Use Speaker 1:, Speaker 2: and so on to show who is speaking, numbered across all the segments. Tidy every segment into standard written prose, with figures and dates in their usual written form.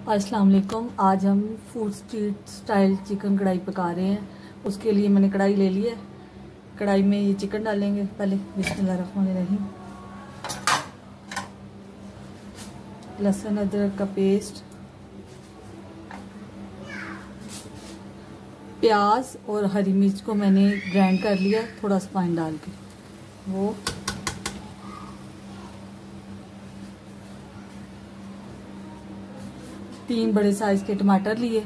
Speaker 1: अस्सलाम वालेकुम। आज हम फूड स्ट्रीट स्टाइल चिकन कढ़ाई पका रहे हैं। उसके लिए मैंने कढ़ाई ले ली है। कढ़ाई में ये चिकन डालेंगे। पहले बिस्मिल्लाहिर्रहमानिर्रहीम। लहसुन अदरक का पेस्ट, प्याज और हरी मिर्च को मैंने ग्राइंड कर लिया थोड़ा सा पानी डाल के। वो तीन बड़े साइज के टमाटर लिए,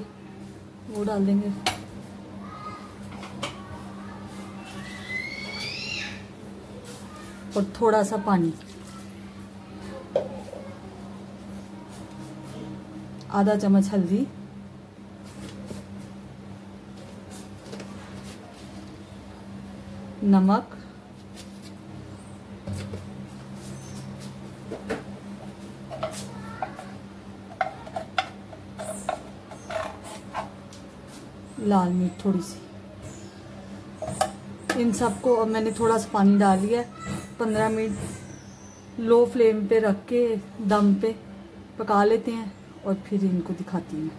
Speaker 1: वो डाल देंगे। और थोड़ा सा पानी, आधा चम्मच हल्दी, नमक, लाल मिर्च थोड़ी सी। इन सबको अब मैंने थोड़ा सा पानी डाल लिया। 15 मिनट लो फ्लेम पे रख के दम पे पका लेते हैं और फिर इनको दिखाती हूँ।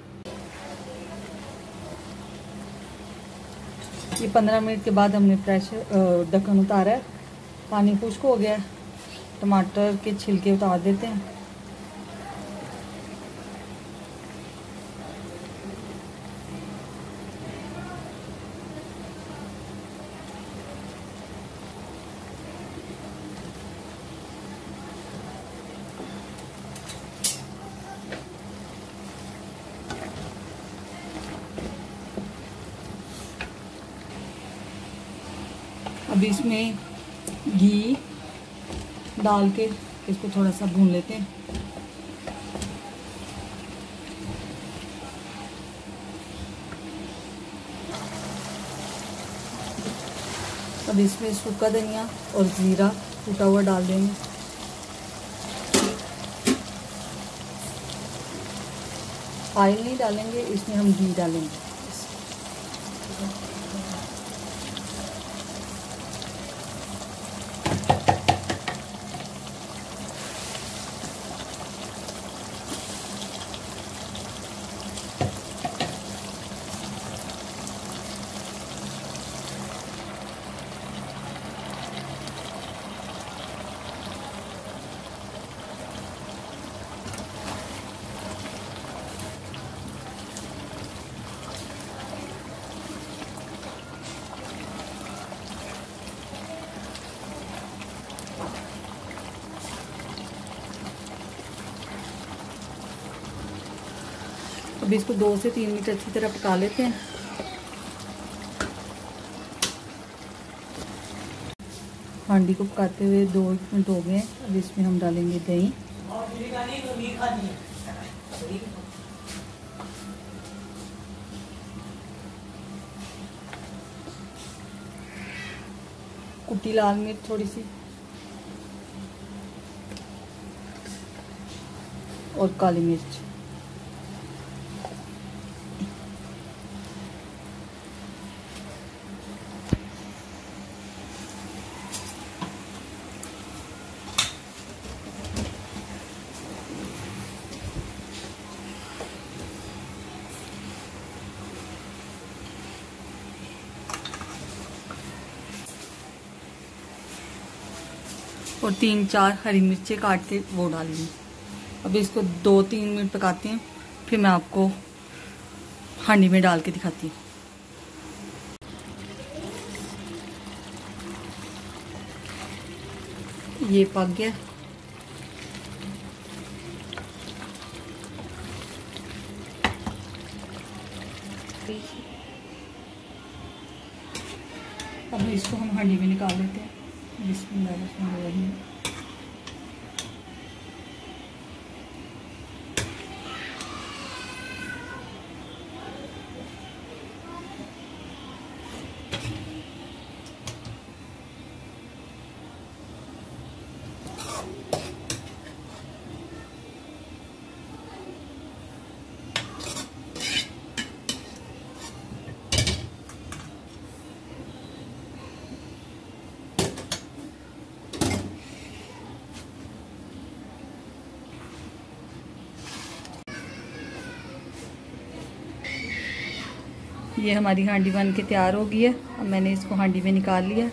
Speaker 1: ये 15 मिनट के बाद हमने प्रेशर ढक्कन उतारा है। पानी खुश्क हो गया है। टमाटर के छिलके उतार देते हैं। अब इसमें घी डाल के इसको थोड़ा सा भून लेते हैं। अब इसमें सूखा धनिया और जीरा कूटा हुआ डाल देंगे। ऑयल नहीं डालेंगे, इसमें हम घी डालेंगे। अब इसको 2 से 3 मिनट अच्छी तरह पका लेते हैं। हांडी को पकाते हुए 2 मिनट हो गए। अब इसमें हम डालेंगे दही, कुटी लाल मिर्च थोड़ी सी और काली मिर्च। और 3-4 हरी मिर्चें काट के वो डालेंगे। अब इसको 2-3 मिनट पकाते हैं, फिर मैं आपको हांडी में डाल के दिखाती हूँ। ये पक गया। अब इसको हम हांडी में निकाल लेते हैं। बिस्मिल्लाहिर्रहमानिर्रहीम। ये हमारी हांडी बन के तैयार हो गई है। अब मैंने इसको हांडी में निकाल लिया।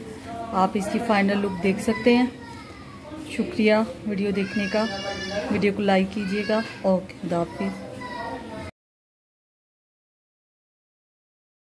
Speaker 1: आप इसकी फाइनल लुक देख सकते हैं। शुक्रिया वीडियो देखने का। वीडियो को लाइक कीजिएगा। ओके, खुदा हाफिज़।